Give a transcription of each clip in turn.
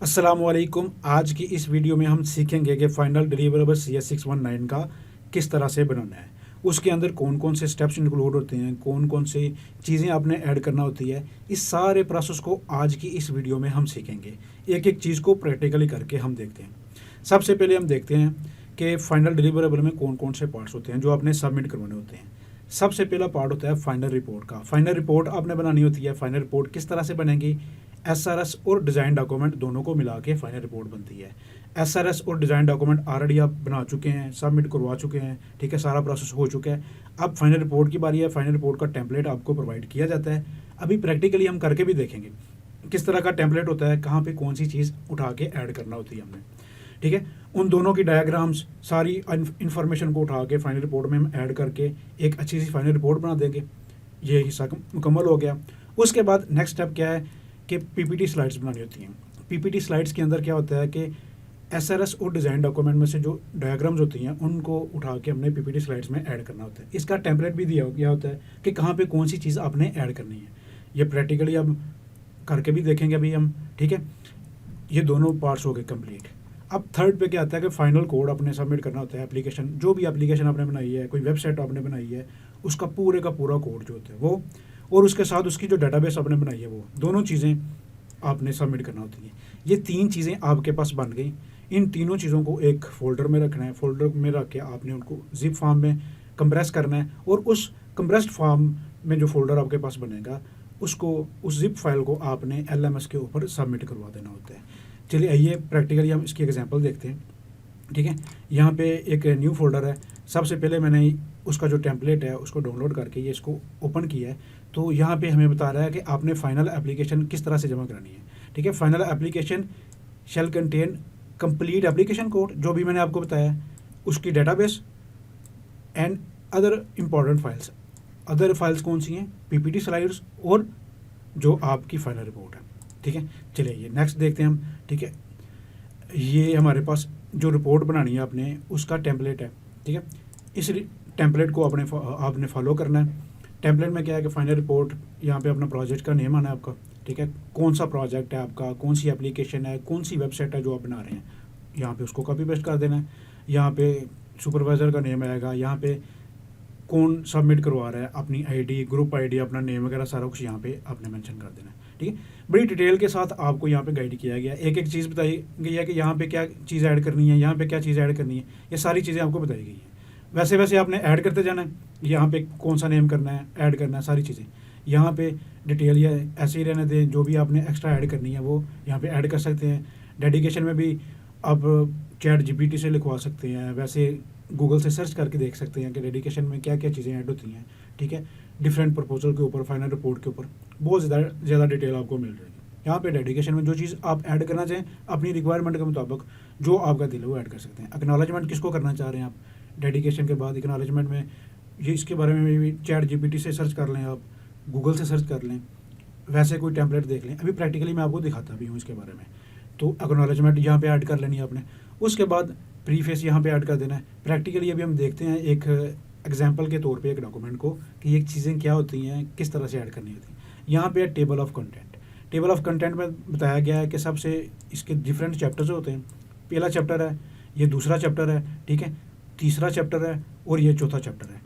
अस्सलामुअलैकुम। आज की इस वीडियो में हम सीखेंगे कि फाइनल डिलीवरेबल CS619 का किस तरह से बनाना है। उसके अंदर कौन कौन से स्टेप्स इंक्लूड होते हैं, कौन कौन से चीज़ें आपने ऐड करना होती है। इस सारे प्रोसेस को आज की इस वीडियो में हम सीखेंगे। एक एक चीज़ को प्रैक्टिकली करके हम देखते हैं। सबसे पहले हम देखते हैं कि फाइनल डिलीवरेबल में कौन कौन से पार्ट्स होते हैं जो आपने सबमिट करवाने होते हैं। सबसे पहला पार्ट होता है फाइनल रिपोर्ट का। फाइनल रिपोर्ट आपने बनानी होती है। फाइनल रिपोर्ट किस तरह से बनेगी? SRS और डिज़ाइन डॉक्यूमेंट दोनों को मिला के फाइनल रिपोर्ट बनती है। SRS और डिज़ाइन डॉक्यूमेंट ऑलरेडी आप बना चुके हैं, सबमिट करवा चुके हैं, ठीक है, सारा प्रोसेस हो चुका है। अब फाइनल रिपोर्ट की बारी है। फाइनल रिपोर्ट का टेम्पलेट आपको प्रोवाइड किया जाता है। अभी प्रैक्टिकली हम करके भी देखेंगे किस तरह का टेम्पलेट होता है, कहाँ पे कौन सी चीज़ उठा के ऐड करना होती है हमने, ठीक है। उन दोनों की डायग्राम्स, सारी इन्फॉर्मेशन को उठा के फाइनल रिपोर्ट में हम ऐड करके एक अच्छी सी फाइनल रिपोर्ट बना देंगे। ये हिस्सा मुकम्मल हो गया। उसके बाद नेक्स्ट स्टेप क्या है कि PPT स्लाइड्स बनानी होती हैं। PPT स्लाइड्स के अंदर क्या होता है कि SRS और डिज़ाइन डॉक्यूमेंट में से जो डायग्राम्स होती हैं उनको उठा के हमने PPT स्लाइड्स में ऐड करना होता है। इसका टेम्पलेट भी दिया गया होता है कि कहाँ पे कौन सी चीज़ आपने ऐड करनी है। ये प्रैक्टिकली अब करके भी देखेंगे अभी हम, ठीक है। ये दोनों पार्ट्स हो गए कंप्लीट। अब थर्ड पे क्या आता है कि फाइनल कोड अपने सबमिट करना होता है। एप्लीकेशन, जो भी एप्लीकेशन आपने बनाई है, कोई वेबसाइट आपने बनाई है, उसका पूरे का पूरा कोड जो होता है वो, और उसके साथ उसकी जो डाटाबेस आपने बनाई है वो, दोनों चीज़ें आपने सबमिट करना होती हैं। ये तीन चीज़ें आपके पास बन गई। इन तीनों चीज़ों को एक फ़ोल्डर में रखना है। फ़ोल्डर में रख के आपने उनको ज़िप फॉर्म में कंप्रेस करना है, और उस कंप्रेस्ड फॉर्म में जो फ़ोल्डर आपके पास बनेगा उसको, उस ज़िप फाइल को आपने LMS के ऊपर सबमिट करवा देना होता है। चलिए आइए प्रैक्टिकली हम इसकी एग्जांपल देखते हैं, ठीक है। यहाँ पे एक न्यू फोल्डर है। सबसे पहले मैंने उसका जो टेम्पलेट है उसको डाउनलोड करके ये इसको ओपन किया है। तो यहाँ पे हमें बता रहा है कि आपने फाइनल एप्लीकेशन किस तरह से जमा करानी है, ठीक है। Final application shall contain complete application code, जो भी मैंने आपको बताया, उसकी database and other important files. Other files कौन सी हैं? PPT स्लाइड्स और जो आपकी फाइनल रिपोर्ट है, ठीक है। चलिए ये नेक्स्ट देखते हैं हम, ठीक है। ये हमारे पास जो रिपोर्ट बनानी है आपने, उसका टेम्पलेट है, ठीक है। इस टेम्पलेट को आपने फॉलो करना है। टेम्पलेट में क्या है कि फाइनल रिपोर्ट, यहाँ पे अपना प्रोजेक्ट का नेम आना है आपका, ठीक है। कौन सा प्रोजेक्ट है आपका, कौन सी एप्लीकेशन है, कौन सी वेबसाइट है जो आप बना रहे हैं, यहाँ पे उसको कॉपी पेस्ट कर देना है। यहाँ पे सुपरवाइज़र का नेम आएगा, यहाँ पे कौन सबमिट करवा रहा है, अपनी ID, ग्रुप ID, अपना नेम वगैरह सारा कुछ यहाँ पे आपने मेंशन कर देना है, ठीक है। बड़ी डिटेल के साथ आपको यहाँ पे गाइड किया गया है। एक एक चीज़ बताई गई है कि यहाँ पे क्या चीज़ ऐड करनी है, यहाँ पे क्या चीज़ ऐड करनी है, ये सारी चीज़ें आपको बताई गई हैं। वैसे वैसे आपने ऐड करते जाना है। यहाँ पे कौन सा नेम करना है, ऐड करना है, सारी चीज़ें यहाँ पे डिटेल या ऐसे ही रहने दें। जो भी आपने एक्स्ट्रा ऐड करनी है वो यहाँ पे ऐड कर सकते हैं। डेडिकेशन में भी आप ChatGPT से लिखवा सकते हैं, वैसे गूगल से सर्च करके देख सकते हैं कि डेडिकेशन में क्या क्या चीज़ें ऐड होती हैं, ठीक है। डिफरेंट प्रपोजल के ऊपर, फाइनल रिपोर्ट के ऊपर बहुत ज़्यादा डिटेल आपको मिल जाएगी। यहाँ पे डेडिकेशन में जो चीज़ आप ऐड करना चाहें अपनी रिक्वायरमेंट के मुताबिक, जो आपका दिल है वो ऐड कर सकते हैं। एक्नॉलेजमेंट किसको करना चाह रहे हैं आप डेडिकेशन के बाद, एक्नॉलेजमेंट में ये इसके बारे में भी ChatGPT से सर्च कर लें, आप गूगल से सर्च कर लें, वैसे कोई टेम्पलेट देख लें। अभी प्रैक्टिकली मैं आपको दिखाता भी हूँ इसके बारे में। तो एक्नॉलेजमेंट यहाँ पे ऐड कर लेनी है आपने। उसके बाद प्रीफेस यहाँ पे ऐड कर देना है। प्रैक्टिकली अभी हम देखते हैं एक एग्जांपल के तौर पे एक डॉक्यूमेंट को कि ये चीज़ें क्या होती हैं, किस तरह से ऐड करनी होती हैं। यहाँ पे है table of content. Table of content में बताया गया है कि सबसे इसके डिफरेंट चैप्टर्स होते हैं। पहला चैप्टर है, ये दूसरा चैप्टर है, ठीक है, तीसरा चैप्टर है और ये चौथा चैप्टर है।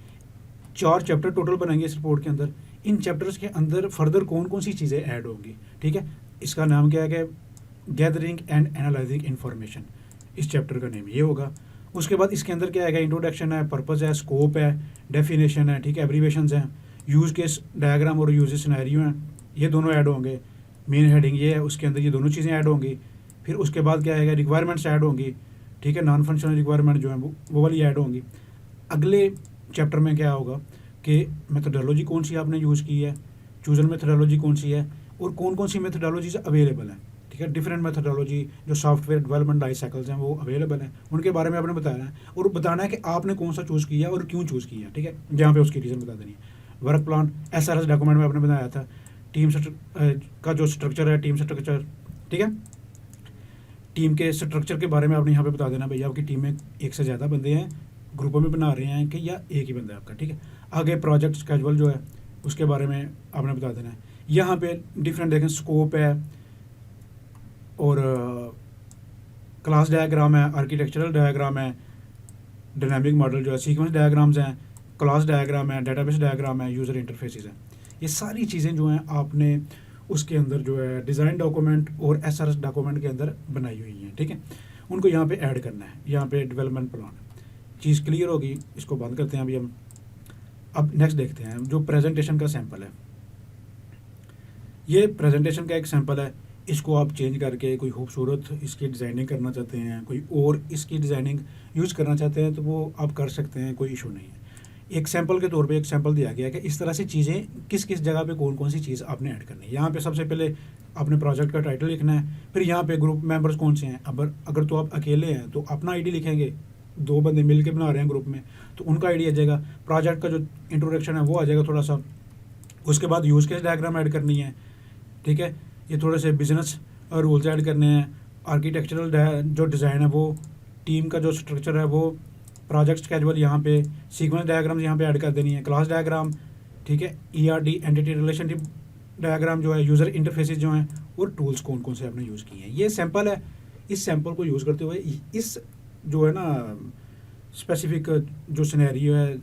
4 चैप्टर टोटल बनेंगे इस रिपोर्ट के अंदर। इन चैप्टर्स के अंदर फर्दर कौन कौन सी चीज़ें ऐड होंगी, ठीक है। इसका नाम क्या है कि गैदरिंग एंड एनालाइजिंग इन्फॉर्मेशन, इस चैप्टर का नेम ये होगा। उसके बाद इसके अंदर क्या आएगा? इंट्रोडक्शन है, पर्पज़ है, स्कोप है, डेफिनेशन है, ठीक है, एब्रीवेशंस हैं, यूज़ केस डायग्राम और यूज सिनेरियो हैं, ये दोनों ऐड होंगे। मेन हेडिंग ये है, उसके अंदर ये दोनों चीज़ें ऐड होंगी। फिर उसके बाद क्या आएगा? रिक्वायरमेंट्स ऐड होंगी, ठीक है, नॉन फंक्शनल रिक्वायरमेंट जो है वो वाली ऐड होंगी। अगले चैप्टर में क्या होगा कि मेथोडोलॉजी कौन सी आपने यूज़ की है, चूजन मेथोडोलॉजी कौन सी है, और कौन कौन सी मेथोडोलॉजीज अवेलेबल हैं, ठीक है। डिफरेंट मेथोडोलॉजी जो सॉफ्टवेयर डेवलपमेंट लाइफ साइकिल्स हैं वो अवेलेबल हैं, उनके बारे में आपने बताना है और बताना है कि आपने कौन सा चूज़ किया और क्यों चूज़ किया, ठीक है। जहाँ पे उसकी रीज़न बता देनी है। वर्क प्लान SRS डॉक्यूमेंट में आपने बनाया था। टीम का जो स्ट्रक्चर है, टीम स्ट्रक्चर, ठीक है, टीम के स्ट्रक्चर के बारे में आपने यहाँ पे बता देना, भैया आपकी टीम में एक से ज़्यादा बंदे हैं, ग्रुपों में बना रहे हैं कि या एक ही बंदा है आपका, ठीक है। आगे प्रोजेक्ट स्केजुअल जो है उसके बारे में आपने बता देना है। यहाँ पे डिफरेंट देखें, स्कोप है और क्लास डायग्राम है, आर्किटेक्चरल डायग्राम है, डायनामिक मॉडल जो है, सीक्वेंस डायग्राम्स हैं, क्लास डायग्राम है, डेटाबेस डायग्राम है, यूज़र इंटरफेसेस हैं। ये सारी चीज़ें जो हैं आपने उसके अंदर जो है डिज़ाइन डॉक्यूमेंट और एसआरएस डॉक्यूमेंट के अंदर बनाई हुई हैं, ठीक है। उनको यहाँ पे ऐड करना है, यहाँ पे डेवलपमेंट प्लान। चीज़ क्लियर होगी, इसको बंद करते हैं अभी हम। अब नेक्स्ट देखते हैं जो प्रेजेंटेशन का सैंपल है। ये प्रेजेंटेशन का एक सैंपल है, इसको आप चेंज करके कोई खूबसूरत इसकी डिज़ाइनिंग करना चाहते हैं, कोई और इसकी डिज़ाइनिंग यूज़ करना चाहते हैं तो वो आप कर सकते हैं, कोई इशू नहीं है। एक सैंपल के तौर पे एक सैंपल दिया गया है कि इस तरह से चीज़ें किस किस जगह पे कौन कौन सी चीज़ आपने ऐड करनी है। यहाँ पे सबसे पहले अपने प्रोजेक्ट का टाइटल लिखना है, फिर यहाँ पे ग्रुप मेंबर्स कौन से हैं। अगर तो आप अकेले हैं तो अपना आईडी लिखेंगे, दो बंदे मिल के बना रहे हैं ग्रुप में तो उनका आईडी आ जाएगा, प्रोजेक्ट का जो इंट्रोडक्शन है वो आ जाएगा थोड़ा सा। उसके बाद यूज़ केस डायग्राम ऐड करनी है, ठीक है। ये थोड़े से बिजनेस रूल्स ऐड करने हैं, आर्किटेक्चरल जो डिज़ाइन है वो, टीम का जो स्ट्रक्चर है वो, प्रोजेक्ट स्केजुअल यहाँ पे, सीक्वेंस डायग्राम यहाँ पे ऐड कर देनी है, क्लास डायग्राम, ठीक है, ईआरडी एंटिटी रिलेशनशिप डायग्राम जो है, यूज़र इंटरफेसेस जो हैं, और टूल्स कौन कौन से आपने यूज़ किए हैं। ये सैंपल है। इस सैंपल को यूज़ करते हुए इस जो है ना स्पेसिफिक जो सिनेरियो है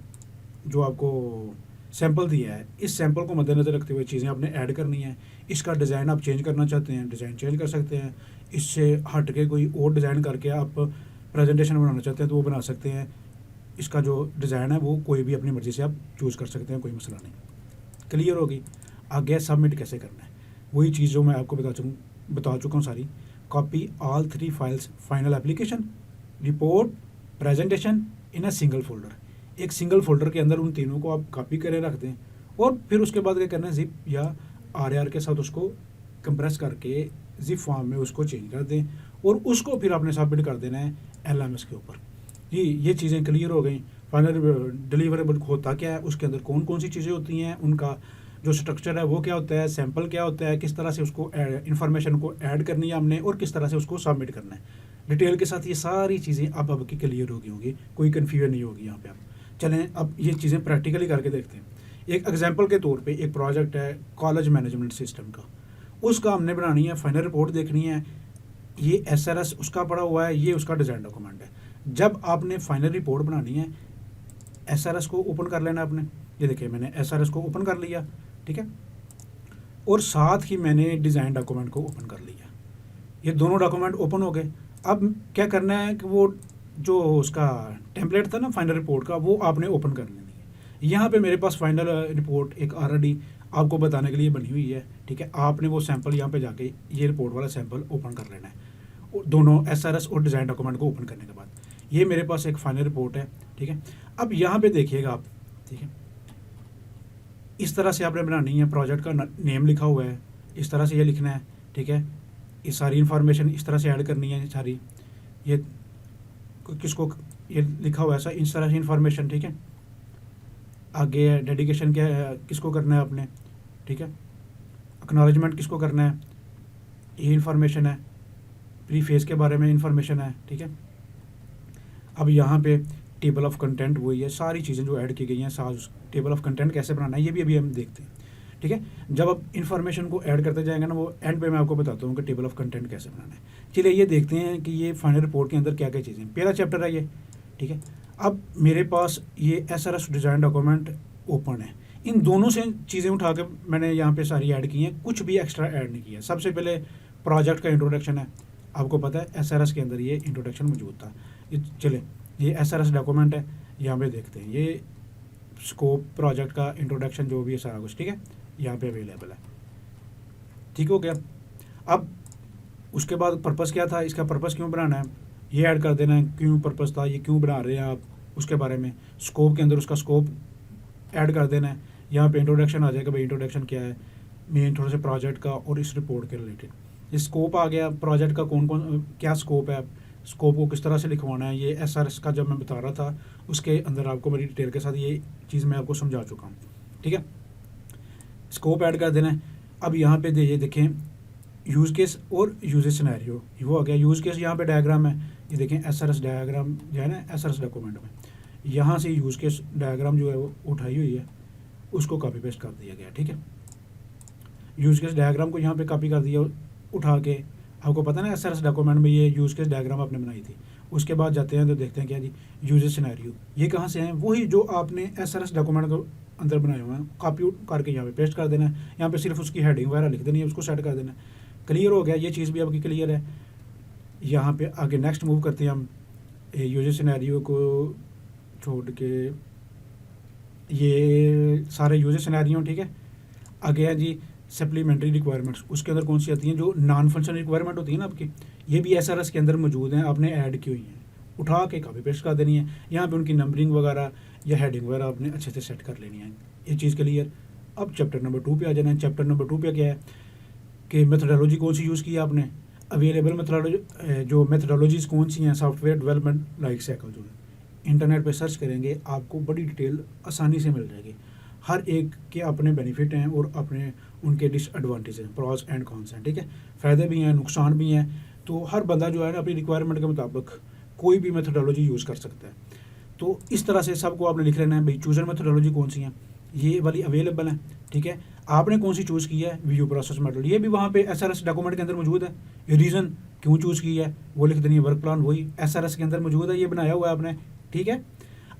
जो आपको सैंपल दिया है, इस सैंपल को मद्देनज़र रखते हुए चीज़ें आपने ऐड करनी है। इसका डिज़ाइन आप चेंज करना चाहते हैं, डिज़ाइन चेंज कर सकते हैं। इससे हट के कोई और डिज़ाइन करके आप प्रेजेंटेशन बनाना चाहते हैं तो वो बना सकते हैं। इसका जो डिज़ाइन है वो कोई भी अपनी मर्ज़ी से आप चूज़ कर सकते हैं, कोई मसला नहीं। क्लियर होगी। आगे सबमिट कैसे करना है, वही चीज़ जो मैं आपको बता चुका हूँ सारी। Copy all 3 files, final application, report, presentation in a single folder. एक सिंगल फोल्डर के अंदर उन तीनों को आप कॉपी करें रख दें, और फिर उसके बाद क्या करना है, जिप या आर के साथ उसको कंप्रेस करके जिप फॉर्म में उसको चेंज कर दें, और उसको फिर आपने सबमिट कर देना है LMS के ऊपर। ये चीज़ें क्लियर हो गई। फाइनल डिलीवरेबल होता क्या है, उसके अंदर कौन कौन सी चीज़ें होती हैं, उनका जो स्ट्रक्चर है वो क्या होता है, सैंपल क्या होता है, किस तरह से उसको इन्फॉर्मेशन को ऐड करनी है हमने, और किस तरह से उसको सबमिट करना है। डिटेल के साथ ये सारी चीज़ें अब आपकी क्लियर होगी, कोई कन्फ्यूजन नहीं होगी यहाँ पे। आप चलें अब ये चीज़ें प्रैक्टिकली करके देखते हैं। एक एग्जांपल के तौर पे एक प्रोजेक्ट है कॉलेज मैनेजमेंट सिस्टम का, उसका हमने बनानी है, फाइनल रिपोर्ट देखनी है। ये SRS उसका पड़ा हुआ है, ये उसका डिज़ाइन डॉक्यूमेंट है। जब आपने फाइनल रिपोर्ट बनानी है, SRS को ओपन कर लेना आपने। ये देखिए मैंने SRS को ओपन कर लिया, ठीक है, और साथ ही मैंने डिज़ाइन डॉक्यूमेंट को ओपन कर लिया। ये दोनों डॉक्यूमेंट ओपन हो गए। अब क्या करना है कि वो जो उसका टेम्पलेट था ना फाइनल रिपोर्ट का, वो आपने ओपन कर लेनी है। यहाँ पे मेरे पास फाइनल रिपोर्ट एक ऑलरेडी आपको बताने के लिए बनी हुई है, ठीक है। आपने वो सैंपल यहाँ पे जाके ये रिपोर्ट वाला सैंपल ओपन कर लेना है, दोनों SRS और डिज़ाइन डॉक्यूमेंट को ओपन करने के बाद। ये मेरे पास एक फाइनल रिपोर्ट है, ठीक है। अब यहाँ पे देखिएगा आप, ठीक है, इस तरह से आपने बनानी है। प्रोजेक्ट का नेम लिखा हुआ है, इस तरह से ये लिखना है, ठीक है। ये सारी इन्फॉर्मेशन इस तरह से ऐड करनी है सारी। ये किसको ये लिखा हुआ है ऐसा, इस तरह से इन्फॉर्मेशन, ठीक है। आगे डेडिकेशन क्या है, किसको करना है आपने, ठीक है। एक्नॉलेजमेंट किसको करना है, ये इन्फॉर्मेशन है। प्री फेज के बारे में इन्फॉर्मेशन है, ठीक है। अब यहाँ पे टेबल ऑफ कंटेंट वही है, सारी चीज़ें जो ऐड की गई हैं। टेबल ऑफ कंटेंट कैसे बनाना है ये भी अभी हम देखते हैं, ठीक है। जब आप इन्फॉर्मेशन को ऐड करते जाएंगे ना, वो एंड पे मैं आपको बताता हूँ कि टेबल ऑफ कंटेंट कैसे बनाना है। चलिए ये देखते हैं कि ये फाइनल रिपोर्ट के अंदर क्या क्या चीज़ें। पहला चैप्टर है ये, ठीक है। अब मेरे पास ये SRS डिज़ाइन डॉक्यूमेंट ओपन है। इन दोनों से चीज़ें उठा के मैंने यहाँ पे सारी ऐड की हैं, कुछ भी एक्स्ट्रा ऐड नहीं किया। सबसे पहले प्रोजेक्ट का इंट्रोडक्शन है, आपको पता है SRS के अंदर ये इंट्रोडक्शन मौजूद था। चले ये SRS डॉक्यूमेंट है, यहाँ पे देखते हैं। ये स्कोप, प्रोजेक्ट का इंट्रोडक्शन, जो भी है सारा कुछ, ठीक है, यहाँ पे अवेलेबल है। ठीक हो गया। अब उसके बाद पर्पस क्या था, इसका पर्पस क्यों बनाना है ये ऐड कर देना है। क्यों पर्पस था, ये क्यों बना रहे हैं आप, उसके बारे में। स्कोप के अंदर उसका स्कोप ऐड कर देना है। यहाँ पे इंट्रोडक्शन आ जाएगा, भाई इंट्रोडक्शन क्या है, मेन थोड़ा सा प्रोजेक्ट का और इस रिपोर्ट के रिलेटेड। ये स्कोप आ गया, प्रोजेक्ट का कौन कौन क्या स्कोप है, स्कोप को किस तरह से लिखवाना है। ये SRS का जब मैं बता रहा था उसके अंदर आपको मेरी डिटेल के साथ ये चीज़ मैं आपको समझा चुका हूँ, ठीक है। स्कोप ऐड कर देना है। अब यहाँ पे ये देखें यूज़ केस और यूजेज सिनेरियो, वो आ गया। यूज़ केस यहाँ पे डायग्राम है, ये देखें SRS डायग्राम जो है ना SRS डॉक्यूमेंट में, यहाँ से यूज़ केस डायग्राम जो है वो उठाई हुई है, उसको कॉपी पेस्ट कर दिया गया, ठीक है। यूज़ केस डायग्राम को यहाँ पे कॉपी कर दिया उठा के, आपको पता है ना एसआरएस डॉक्यूमेंट में ये यूज़ केस डायग्राम आपने बनाई थी। उसके बाद जाते हैं तो देखते हैं क्या जी, यूजर सिनेरियो। ये कहाँ से हैं? वही जो आपने एसआरएस डॉक्यूमेंट को अंदर बनाए हुए हैं, कॉपी करके यहाँ पे पेस्ट कर देना है। यहाँ पे सिर्फ उसकी हेडिंग वगैरह लिख देनी है, उसको सेट कर देना है। क्लियर हो गया, ये चीज़ भी आपकी क्लियर है। यहाँ पे आगे नेक्स्ट मूव करते हैं हम। यूजर सिनेरियो को छोड़ के ये सारे यूजर सिनेरियो, ठीक है। आगे है जी सप्लीमेंट्री रिक्वायरमेंट्स। उसके अंदर कौन सी आती हैं? जो नॉन फंक्शनल रिक्वायरमेंट होती है ना आपकी, ये भी एसआरएस के अंदर मौजूद हैं, आपने ऐड की हुई हैं। उठा के कॉपी पेस्ट कर देनी है। यहाँ पे उनकी नंबरिंग वगैरह या हेडिंग वगैरह आपने अच्छे से सेट कर लेनी है। ये चीज़ क्लियर। अब चैप्टर नंबर 2 पे आ जाना है। चैप्टर नंबर 2 पे क्या है कि मेथोडोलॉजी कौन सी यूज़ की है आपने, अवेलेबल मेथोडोलॉजी, जो मेथोडोलॉजीज़ कौन सी हैं सॉफ्टवेयर डेवलपमेंट लाइफ साइकिल जो है, इंटरनेट पे सर्च करेंगे आपको बड़ी डिटेल आसानी से मिल जाएगी। हर एक के अपने बेनिफिट हैं और अपने उनके डिसएडवांटेज हैं, प्रॉस एंड कॉन्स हैं, ठीक है। फ़ायदे भी हैं, नुकसान भी हैं। तो हर बंदा जो है ना अपनी रिक्वायरमेंट के मुताबिक कोई भी मेथोडोलॉजी यूज़ कर सकता है। तो इस तरह से सबको आपने लिख लेना है भाई, चूज़र मेथोडोलॉजी कौन सी हैं, ये वाली अवेलेबल है, ठीक है। आपने कौन सी चूज़ की है, व्यू प्रोसेस मेथड, ये भी वहाँ पे एसआरएस डॉक्यूमेंट के अंदर मौजूद है। ये रीज़न क्यों चूज़ की है वो लिख देनी है। वर्क प्लान वही एसआरएस के अंदर मौजूद है, ये बनाया हुआ है आपने, ठीक है।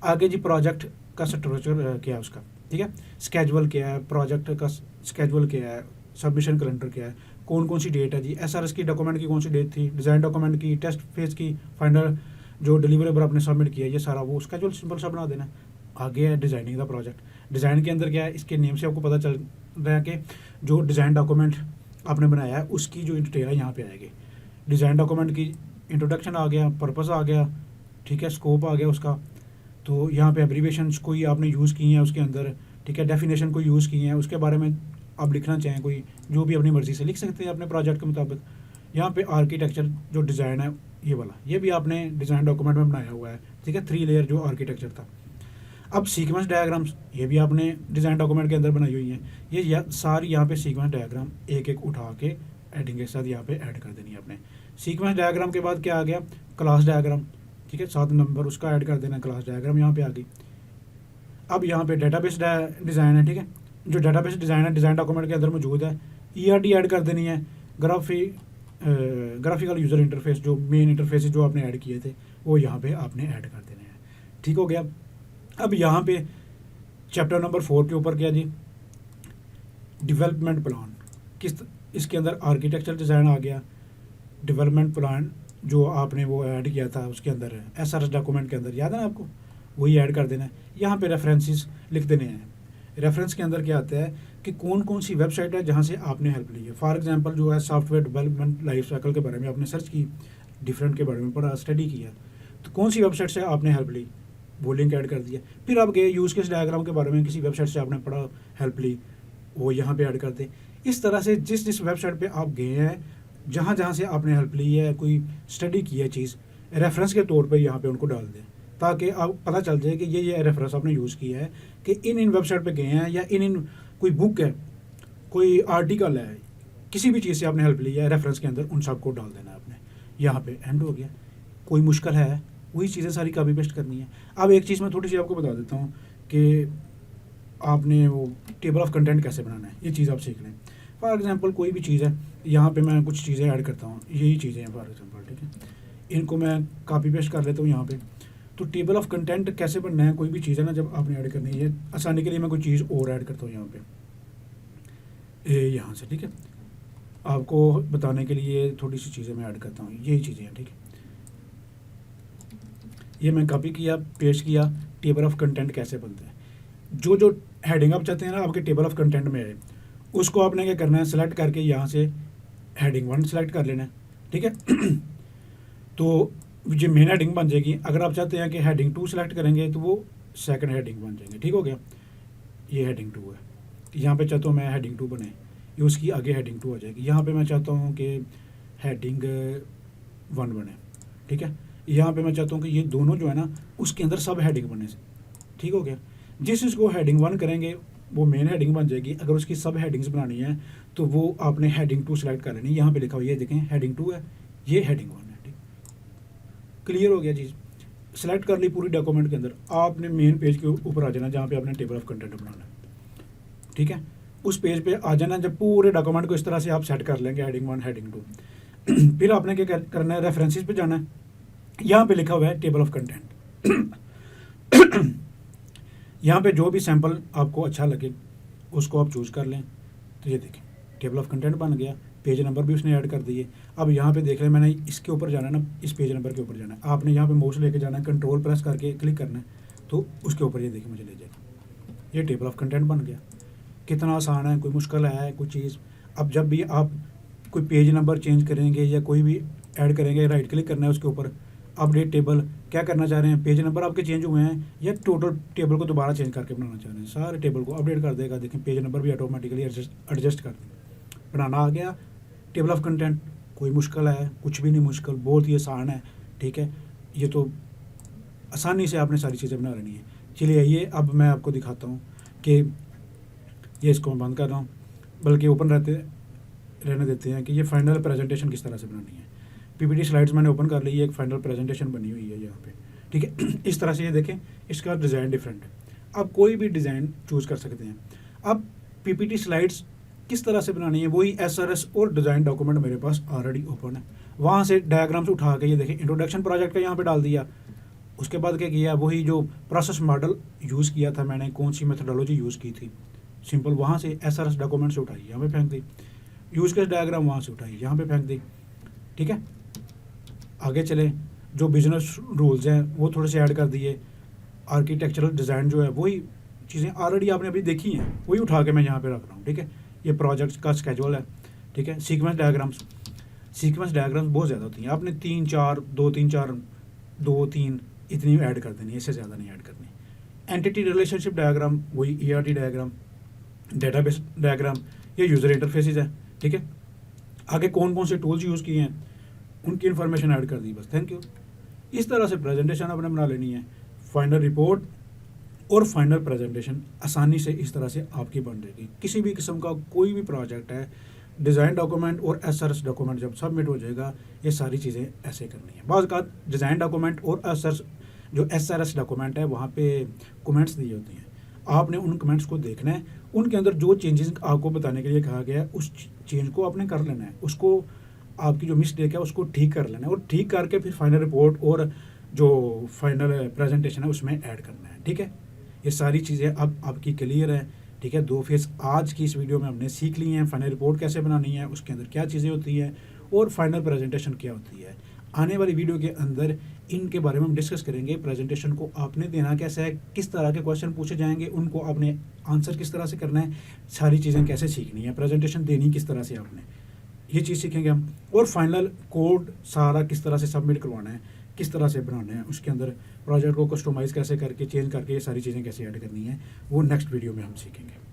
आगे जी प्रोजेक्ट का स्ट्रक्चर क्या है उसका, ठीक है। स्केजुअल क्या है, प्रोजेक्ट का स्केजुअल क्या है, सबमिशन कैलेंडर क्या है, कौन कौन सी डेट है जी, एसआरएस की डॉक्यूमेंट की कौन सी डेट थी, डिज़ाइन डॉक्यूमेंट की, टेस्ट फेज की, फाइनल जो डिलीवरेबल आपने सबमिट किया, ये सारा वो स्केजुअल सिंपल सा बना देना। आगे है डिज़ाइनिंग का प्रोजेक्ट। डिज़ाइन के अंदर क्या है, इसके नेम से आपको पता चल रहा है कि जो डिज़ाइन डॉक्यूमेंट आपने बनाया है उसकी जो डिटेल है यहाँ पे आएगी। डिज़ाइन डॉक्यूमेंट की इंट्रोडक्शन आ गया, पर्पस आ गया, ठीक है, स्कोप आ गया उसका। तो यहाँ पे एब्रीवेशंस कोई आपने यूज़ की हैं उसके अंदर, ठीक है, डेफिनेशन कोई यूज़ की हैं, उसके बारे में आप लिखना चाहें कोई जो भी अपनी मर्ज़ी से लिख सकते हैं अपने प्रोजेक्ट के मुताबिक। यहाँ पे आर्किटेक्चर जो डिज़ाइन है ये वाला, ये भी आपने डिज़ाइन डॉक्यूमेंट में बनाया हुआ है, ठीक है, 3 लेयर जो आर्किटेक्चर था। अब सीक्वेंस डायग्राम्स, ये भी आपने डिज़ाइन डॉक्यूमेंट के अंदर बनाई हुई हैं। ये सारी यहाँ पे सीक्वेंस डायग्राम एक एक उठा के एडिंग के साथ यहाँ पे ऐड कर देनी है आपने। सीक्वेंस डायग्राम के बाद क्या आ गया, क्लास डायग्राम, ठीक है, 7 नंबर उसका ऐड कर देना, क्लास डायग्राम यहाँ पे आ गई। अब यहाँ पे डेटाबेस डिज़ाइन है, ठीक है, जो डेटाबेस डिज़ाइन है डिज़ाइन डॉक्यूमेंट के अंदर मौजूद है। ईआरडी ऐड कर देनी है, ग्राफिकल यूज़र इंटरफेस, जो मेन इंटरफेस जो आपने ऐड किए थे वो यहाँ पे आपने ऐड कर देने हैं, ठीक हो गया। अब यहाँ पे चैप्टर नंबर 4 के ऊपर क्या जी, डेवलपमेंट प्लान, इसके अंदर आर्किटेक्चर डिज़ाइन आ गया। डेवलपमेंट प्लान जो आपने वो ऐड किया था उसके अंदर एसआरएस डॉक्यूमेंट के अंदर, याद है ना आपको, वही ऐड कर देना है। यहाँ पे रेफरेंसेस लिख देने हैं। रेफरेंस के अंदर क्या आता है कि कौन कौन सी वेबसाइट है जहाँ से आपने हेल्प ली है। फॉर एग्जांपल जो है सॉफ्टवेयर डेवलपमेंट लाइफ साइकिल के बारे में आपने सर्च की, डिफरेंट के बारे में पढ़ा, स्टडी किया, तो कौन सी वेबसाइट से आपने हेल्प ली, वो लिंक ऐड कर दिया। फिर आप गए यूज़ केस डायग्राम के बारे में किसी वेबसाइट से आपने पढ़ा, हेल्प ली, वो यहाँ पे ऐड कर दें। इस तरह से जिस जिस वेबसाइट पे आप गए हैं, जहाँ जहाँ से आपने हेल्प ली है, कोई स्टडी की है चीज़, रेफरेंस के तौर पे यहाँ पे उनको डाल दें, ताकि आप पता चल जाए कि ये रेफरेंस आपने यूज़ किया है, कि इन वेबसाइट पे गए हैं, या इन कोई बुक है, कोई आर्टिकल है, किसी भी चीज़ से आपने हेल्प ली है, रेफरेंस के अंदर उन सबको डाल देना है आपने। यहाँ पे एंड हो गया। कोई मुश्किल है, वही चीज़ें सारी कॉपी पेस्ट करनी है। अब एक चीज़ मैं थोड़ी सी आपको बता देता हूँ कि आपने वो टेबल ऑफ कंटेंट कैसे बनाना है, ये चीज़ आप सीख लें। फॉर एग्जांपल कोई भी चीज़ है, यहाँ पे मैं कुछ चीज़ें ऐड करता हूँ, यही चीज़ें हैं फॉर एग्जांपल, ठीक है, इनको मैं कॉपी पेस्ट कर लेता हूँ यहाँ पे। तो टेबल ऑफ कंटेंट कैसे बनना है, कोई भी चीज़ है ना जब आपने ऐड करनी है, आसानी के लिए मैं कोई चीज़ और ऐड करता हूँ यहाँ पे, यहाँ से, ठीक है, आपको बताने के लिए थोड़ी सी चीज़ें मैं ऐड करता हूँ, यही चीज़ें हैं, ठीक है। ये मैं कॉपी किया, पेस्ट किया, टेबल ऑफ कंटेंट कैसे बनता है। जो जो हेडिंग आप चाहते हैं ना आपके टेबल ऑफ कंटेंट में है, उसको आपने क्या करना है, सेलेक्ट करके यहाँ से हेडिंग 1 सेलेक्ट कर लेना है, ठीक है। तो ये मेन हेडिंग बन जाएगी। अगर आप चाहते हैं कि हेडिंग 2 सेलेक्ट करेंगे तो वो सेकंड हेडिंग बन जाएंगे, ठीक हो गया। ये हेडिंग 2 है, यहाँ पे चाहता हूँ मैं हेडिंग 2 बने, ये उसकी आगे हेडिंग 2 आ जाएगी। यहाँ पे मैं चाहता हूँ कि हेडिंग 1 बने, ठीक है। यहाँ पे मैं चाहता हूँ कि ये दोनों जो है ना उसके अंदर सब हेडिंग बने, ठीक हो गया। जिस इसको हेडिंग 1 करेंगे वो मेन हेडिंग बन जाएगी। अगर उसकी सब हेडिंग्स बनानी है तो वो आपने हेडिंग 2 सेलेक्ट कर लेनी। यहाँ पे लिखा हुआ ये देखें हेडिंग 2 है, ये हेडिंग 1 है, ठीक, क्लियर हो गया चीज़। सेलेक्ट कर ली पूरी डॉक्यूमेंट के अंदर, आपने मेन पेज के ऊपर आ जाना जहाँ पे आपने टेबल ऑफ कंटेंट बनाना है, ठीक है। उस पेज पे आ जाना। जब पूरे डॉक्यूमेंट को इस तरह से आप सेट कर लेंगे, हेडिंग 1 हेडिंग 2, फिर आपने क्या करना है, रेफरेंसेस पे जाना है। यहाँ पे लिखा हुआ है टेबल ऑफ कंटेंट। यहाँ पे जो भी सैंपल आपको अच्छा लगे उसको आप चूज़ कर लें। तो ये देखें टेबल ऑफ कंटेंट बन गया, पेज नंबर भी उसने ऐड कर दिए। अब यहाँ पे देख रहे हैं मैंने इसके ऊपर जाना है ना, इस पेज नंबर के ऊपर जाना है, आपने यहाँ पे माउस लेके जाना है, कंट्रोल प्रेस करके क्लिक करना है, तो उसके ऊपर ये देखिए मुझे ले जाएगा। ये टेबल ऑफ कंटेंट बन गया। कितना आसान है, कोई मुश्किल है कोई चीज़। अब जब भी आप कोई पेज नंबर चेंज करेंगे या कोई भी ऐड करेंगे, राइट क्लिक करना है उसके ऊपर, अपडेट टेबल, क्या करना चाह रहे हैं, पेज नंबर आपके चेंज हुए हैं या टोटल टेबल को दोबारा चेंज करके बनाना चाह रहे हैं, सारे टेबल को अपडेट कर देगा। देखें पेज नंबर भी ऑटोमेटिकली एडजस्ट कर देगा। बनाना आ गया टेबल ऑफ कंटेंट। कोई मुश्किल है, कुछ भी नहीं मुश्किल, बहुत ही आसान है। ठीक है, ये तो आसानी से आपने सारी चीज़ें बना लेनी है। चलिए आइए अब मैं आपको दिखाता हूँ कि ये इसको मैं बंद कर रहा हूँ, बल्कि ओपन रहने देते हैं कि ये फाइनल प्रेजेंटेशन किस तरह से बनानी है। पीपीटी स्लाइड्स मैंने ओपन कर ली है, एक फाइनल प्रेजेंटेशन बनी हुई है यहाँ पे। ठीक है, इस तरह से ये देखें, इसका डिज़ाइन डिफरेंट है। आप कोई भी डिज़ाइन चूज़ कर सकते हैं। अब पीपीटी स्लाइड्स किस तरह से बनानी है, वही एसआरएस और डिज़ाइन डॉक्यूमेंट मेरे पास ऑलरेडी ओपन है। वहाँ से डायग्राम्स उठा के ये देखें इंट्रोडक्शन प्रोजेक्ट का यहाँ पे डाल दिया। उसके बाद क्या किया, वही जो प्रोसेस मॉडल यूज़ किया था मैंने, कौन सी मेथडोलॉजी यूज़ की थी, सिंपल वहाँ से एसआरएस डॉक्यूमेंट से उठाई, यहाँ पे फेंक दी। यूज़ केस डायग्राम वहाँ से उठाई, यहाँ पे फेंक दी। ठीक है, आगे चले, जो बिजनेस रूल्स हैं वो थोड़े से ऐड कर दिए। आर्किटेक्चरल डिज़ाइन जो है वही चीज़ें ऑलरेडी आपने अभी देखी हैं, वही उठा के मैं यहाँ पे रख रहा हूँ। ठीक है, ये प्रोजेक्ट का स्केजुअल है। ठीक है, सीक्वेंस डायग्राम्स बहुत ज़्यादा होती हैं, आपने 2 3 इतनी ऐड कर देनी है, इससे ज़्यादा नहीं ऐड करनी। एंटिटी रिलेशनशिप डायग्राम वही ERT डायग्राम, डेटाबेस डायग्राम, ये यूज़र इंटरफेसेस है। ठीक है, आगे कौन कौन से टूल्स यूज़ किए हैं उनकी इन्फॉर्मेशन ऐड कर दी, बस थैंक यू। इस तरह से प्रेजेंटेशन आपने बना लेनी है। फाइनल रिपोर्ट और फाइनल प्रेजेंटेशन आसानी से इस तरह से आपकी बन जाएगी। किसी भी किस्म का कोई भी प्रोजेक्ट है, डिज़ाइन डॉक्यूमेंट और एसआरएस डॉक्यूमेंट जब सबमिट हो जाएगा, ये सारी चीज़ें ऐसे करनी है। बाज़ का डिज़ाइन डॉक्यूमेंट और एसआरएस डॉक्यूमेंट है, वहाँ पे कमेंट्स दिए होते हैं, आपने उन कमेंट्स को देखना है। उनके अंदर जो चेंजेस आपको बताने के लिए कहा गया है उस चेंज को आपने कर लेना है, उसको आपकी जो मिस्टेक है उसको ठीक कर लेना है, और ठीक करके फिर फाइनल रिपोर्ट और जो फाइनल प्रेजेंटेशन है उसमें ऐड करना है। ठीक है, ये सारी चीज़ें अब आपकी क्लियर है। ठीक है, 2 फेज आज की इस वीडियो में हमने सीख ली हैं। फाइनल रिपोर्ट कैसे बनानी है, उसके अंदर क्या चीज़ें होती हैं, और फाइनल प्रेजेंटेशन क्या होती है। आने वाली वीडियो के अंदर इनके बारे में हम डिस्कस करेंगे। प्रेजेंटेशन को आपने देना कैसा है, किस तरह के क्वेश्चन पूछे जाएंगे, उनको आपने आंसर किस तरह से करना है, सारी चीज़ें कैसे सीखनी है, प्रेजेंटेशन देनी किस तरह से आपने, ये चीज़ सीखेंगे हम। और फाइनल कोड सारा किस तरह से सबमिट करवाना है, किस तरह से बनाना है, उसके अंदर प्रोजेक्ट को कस्टमाइज़ कैसे करके चेंज करके ये सारी चीज़ें कैसे ऐड करनी है, वो नेक्स्ट वीडियो में हम सीखेंगे।